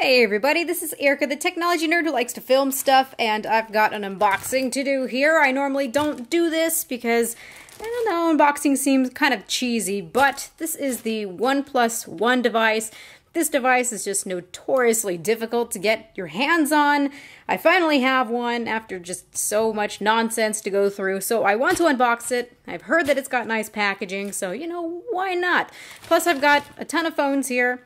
Hey everybody, this is Erica, the technology nerd who likes to film stuff, and I've got an unboxing to do here. I normally don't do this because, I don't know, unboxing seems kind of cheesy, but this is the OnePlus One device. This device is just notoriously difficult to get your hands on. I finally have one after just so much nonsense to go through, so I want to unbox it. I've heard that it's got nice packaging, so, you know, why not? Plus, I've got a ton of phones here,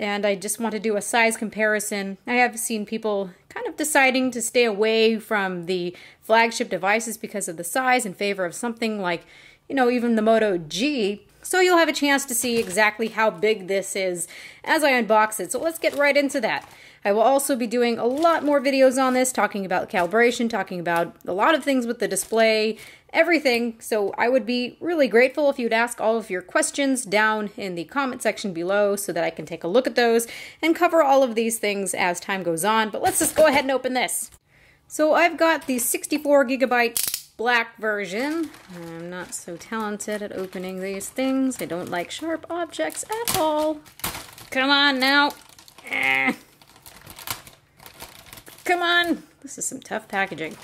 and I just want to do a size comparison. I have seen people kind of deciding to stay away from the flagship devices because of the size in favor of something like, you know, even the Moto G. So you'll have a chance to see exactly how big this is as I unbox it. So let's get right into that. I will also be doing a lot more videos on this, talking about calibration, talking about a lot of things with the display, everything. So I would be really grateful if you'd ask all of your questions down in the comment section below so that I can take a look at those and cover all of these things as time goes on. But let's just go ahead and open this. So I've got the 64GB black version. I'm not so talented at opening these things. I don't like sharp objects at all. Come on now. Come on. This is some tough packaging.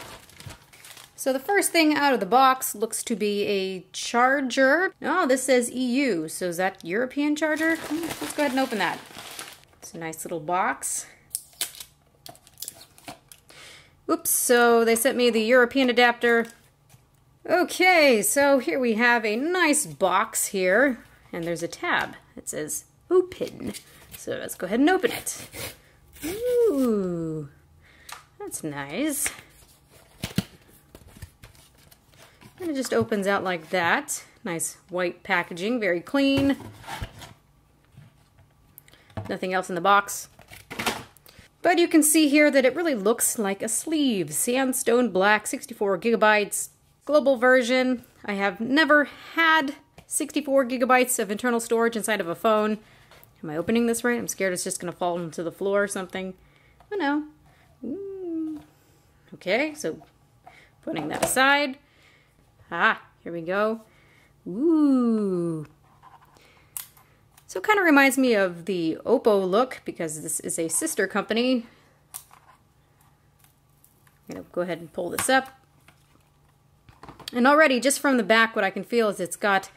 So the first thing out of the box looks to be a charger. Oh, this says EU, so is that European charger? Let's go ahead and open that. It's a nice little box. Oops, so they sent me the European adapter. Okay, so here we have a nice box here, and there's a tab. It says open. So let's go ahead and open it. Ooh, that's nice. And it just opens out like that. Nice white packaging, very clean. Nothing else in the box. But you can see here that it really looks like a sleeve. Sandstone black, 64GB. Global version. I have never had 64GB of internal storage inside of a phone. Am I opening this right? I'm scared it's just going to fall into the floor or something. Oh no. Ooh. Okay, so putting that aside. Ah, here we go. Ooh. So it kind of reminds me of the Oppo look because this is a sister company. I'm going to go ahead and pull this up. And already, just from the back, what I can feel is it's got,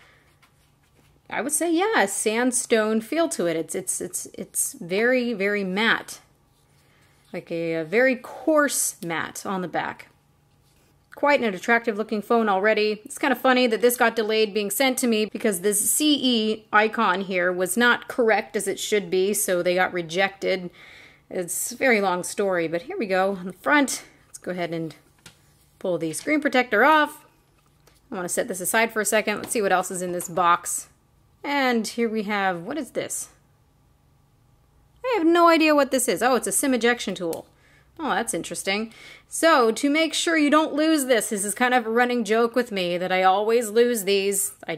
I would say, yeah, a sandstone feel to it. It's very, very matte. Like a very coarse matte on the back. Quite an attractive looking phone already. It's kind of funny that this got delayed being sent to me because this CE icon here was not correct as it should be, so they got rejected. It's a very long story, but here we go. On the front, let's go ahead and pull the screen protector off. I want to set this aside for a second. Let's see what else is in this box. And here we have, what is this? I have no idea what this is. Oh, it's a SIM ejection tool. Oh, that's interesting. So, to make sure you don't lose this is kind of a running joke with me that I always lose these. I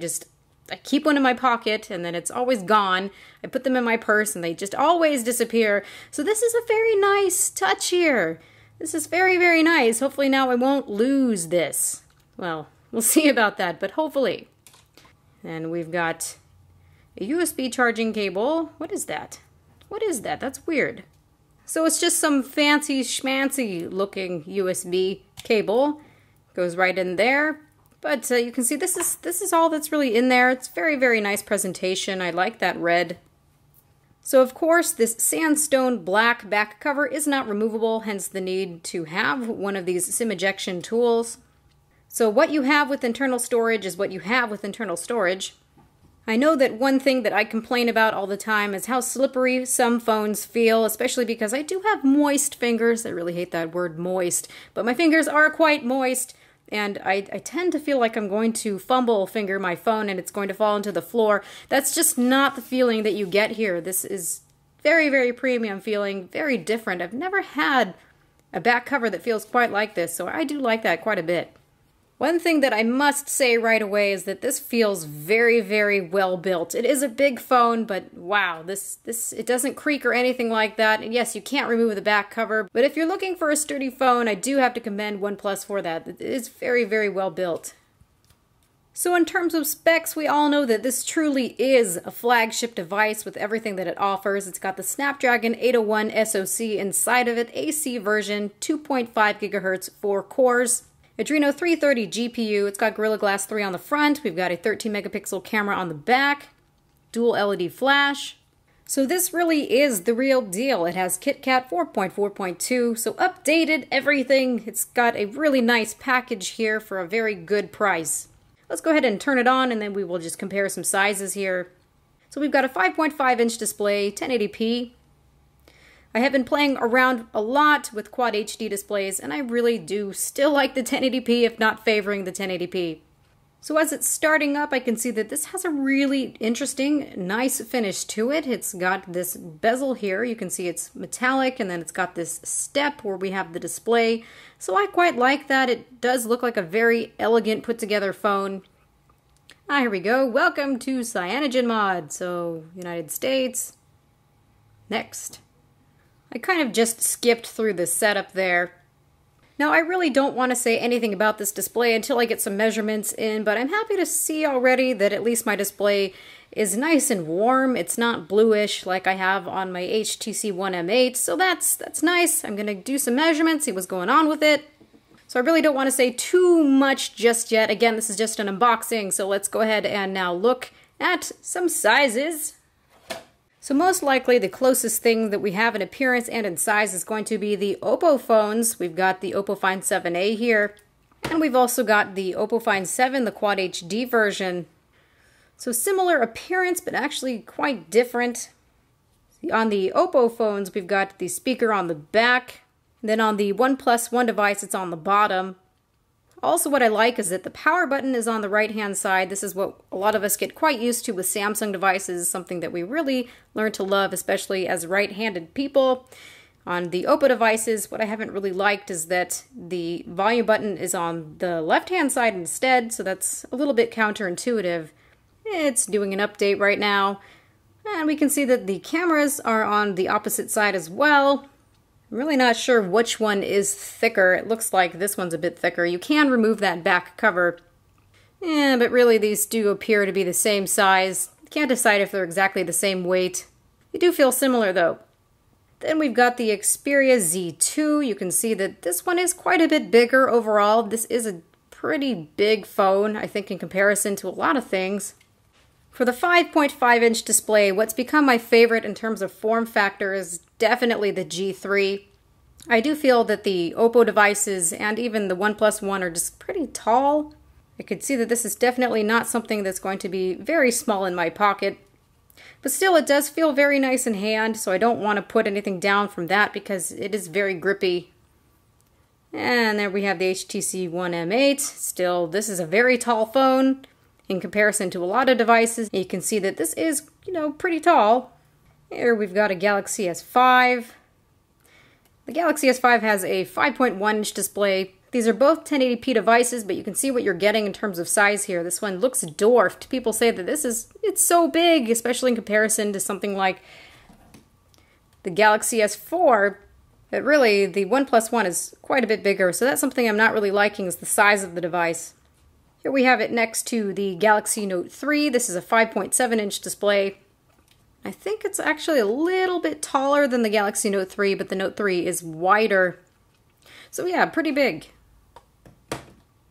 keep one in my pocket and then it's always gone. I put them in my purse and they just always disappear. So this is a very nice touch here. This is very, very nice. Hopefully now I won't lose this. Well, we'll see about that, but hopefully. And we've got a USB charging cable. What is that? What is that? That's weird. So it's just some fancy schmancy looking USB cable. Goes right in there. But you can see this is all that's really in there. It's very, very nice presentation. I like that red. So of course this sandstone black back cover is not removable, hence the need to have one of these SIM ejection tools. So what you have with internal storage is what you have with internal storage. I know that one thing that I complain about all the time is how slippery some phones feel, especially because I do have moist fingers. I really hate that word moist, but my fingers are quite moist, and I tend to feel like I'm going to fumble finger my phone and it's going to fall into the floor. That's just not the feeling that you get here. This is very, very premium feeling, very different. I've never had a back cover that feels quite like this, so I do like that quite a bit. One thing that I must say right away is that this feels very, very well built. It is a big phone, but wow, it doesn't creak or anything like that. And yes, you can't remove the back cover, but if you're looking for a sturdy phone, I do have to commend OnePlus for that. It is very, very well built. So in terms of specs, we all know that this truly is a flagship device with everything that it offers. It's got the Snapdragon 801 SoC inside of it, AC version, 2.5 gigahertz, 4 cores. Adreno 330 GPU, it's got Gorilla Glass 3 on the front, we've got a 13 megapixel camera on the back, dual LED flash. So this really is the real deal. It has KitKat 4.4.2, so updated everything. It's got a really nice package here for a very good price. Let's go ahead and turn it on and then we will just compare some sizes here. So we've got a 5.5-inch display, 1080p. I have been playing around a lot with Quad HD displays and I really do still like the 1080p, if not favoring the 1080p. So as it's starting up, I can see that this has a really interesting, nice finish to it. It's got this bezel here. You can see it's metallic, and then it's got this step where we have the display. So I quite like that. It does look like a very elegant, put-together phone. Ah, here we go. Welcome to CyanogenMod. So, United States. Next. I kind of just skipped through the setup there. Now, I really don't want to say anything about this display until I get some measurements in, but I'm happy to see already that at least my display is nice and warm. It's not bluish like I have on my HTC One M8, so that's nice. I'm going to do some measurements, see what's going on with it. So I really don't want to say too much just yet. Again, this is just an unboxing, so let's go ahead and now look at some sizes. So most likely the closest thing that we have in appearance and in size is going to be the Oppo phones. We've got the Oppo Find 7a here, and we've also got the Oppo Find 7, the Quad HD version. So similar appearance, but actually quite different. On the Oppo phones, we've got the speaker on the back. Then on the OnePlus One device, it's on the bottom. Also, what I like is that the power button is on the right-hand side. This is what a lot of us get quite used to with Samsung devices, something that we really learn to love, especially as right-handed people. On the Oppo devices, what I haven't really liked is that the volume button is on the left-hand side instead, so that's a little bit counterintuitive. It's doing an update right now. And we can see that the cameras are on the opposite side as well. I'm really not sure which one is thicker. It looks like this one's a bit thicker. You can remove that back cover. But really these do appear to be the same size. Can't decide if they're exactly the same weight. They do feel similar though. Then we've got the Xperia Z2. You can see that this one is quite a bit bigger overall. This is a pretty big phone, I think, in comparison to a lot of things. For the 5.5-inch display, what's become my favorite in terms of form factor is definitely the G3. I do feel that the Oppo devices and even the OnePlus One are just pretty tall. I could see that this is definitely not something that's going to be very small in my pocket. But still, it does feel very nice in hand, so I don't want to put anything down from that because it is very grippy. And there we have the HTC One M8. Still, this is a very tall phone. In comparison to a lot of devices, you can see that this is, pretty tall. Here we've got a Galaxy S5. The Galaxy S5 has a 5.1-inch display. These are both 1080p devices, but you can see what you're getting in terms of size here. This one looks dwarfed. People say that it's so big, especially in comparison to something like the Galaxy S4. But really, the OnePlus One is quite a bit bigger, so that's something I'm not really liking, is the size of the device. Here we have it next to the Galaxy Note 3. This is a 5.7-inch display. I think it's actually a little bit taller than the Galaxy Note 3, but the Note 3 is wider. So yeah, pretty big.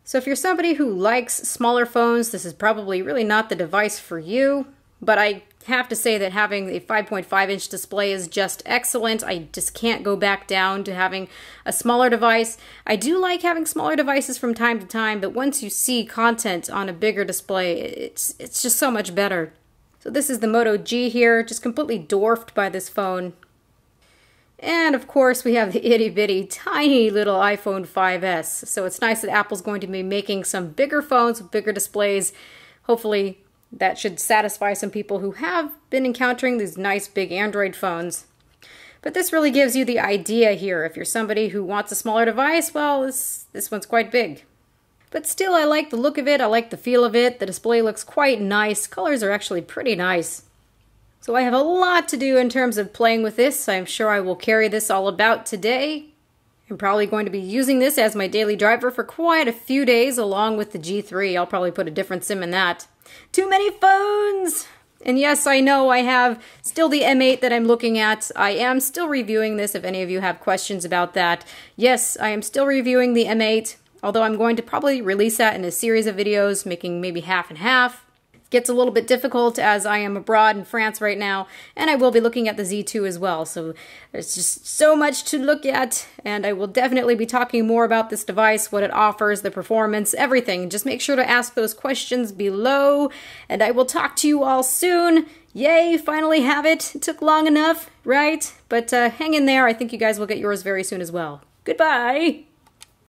So if you're somebody who likes smaller phones, this is probably really not the device for you. But I have to say that having a 5.5-inch display is just excellent. I just can't go back down to having a smaller device. I do like having smaller devices from time to time, but once you see content on a bigger display, it's just so much better. So this is the Moto G here, just completely dwarfed by this phone. And of course we have the itty-bitty tiny little iPhone 5S. So it's nice that Apple's going to be making some bigger phones with bigger displays. Hopefully that should satisfy some people who have been encountering these nice big Android phones. But this really gives you the idea here. If you're somebody who wants a smaller device, well, this one's quite big. But still, I like the look of it. I like the feel of it. The display looks quite nice. Colors are actually pretty nice. So I have a lot to do in terms of playing with this. I'm sure I will carry this all about today. I'm probably going to be using this as my daily driver for quite a few days, along with the G3. I'll probably put a different SIM in that. Too many phones! And yes, I know I have still the M8 that I'm looking at. I am still reviewing this if any of you have questions about that. Yes, I am still reviewing the M8, although I'm going to probably release that in a series of videos, making maybe half and half. Gets a little bit difficult as I am abroad in France right now, and I will be looking at the Z2 as well. So there's just so much to look at, and I will definitely be talking more about this device, what it offers, the performance, everything. Just make sure to ask those questions below, and I will talk to you all soon. Yay, finally have it. It took long enough, right? But hang in there. I think you guys will get yours very soon as well. Goodbye!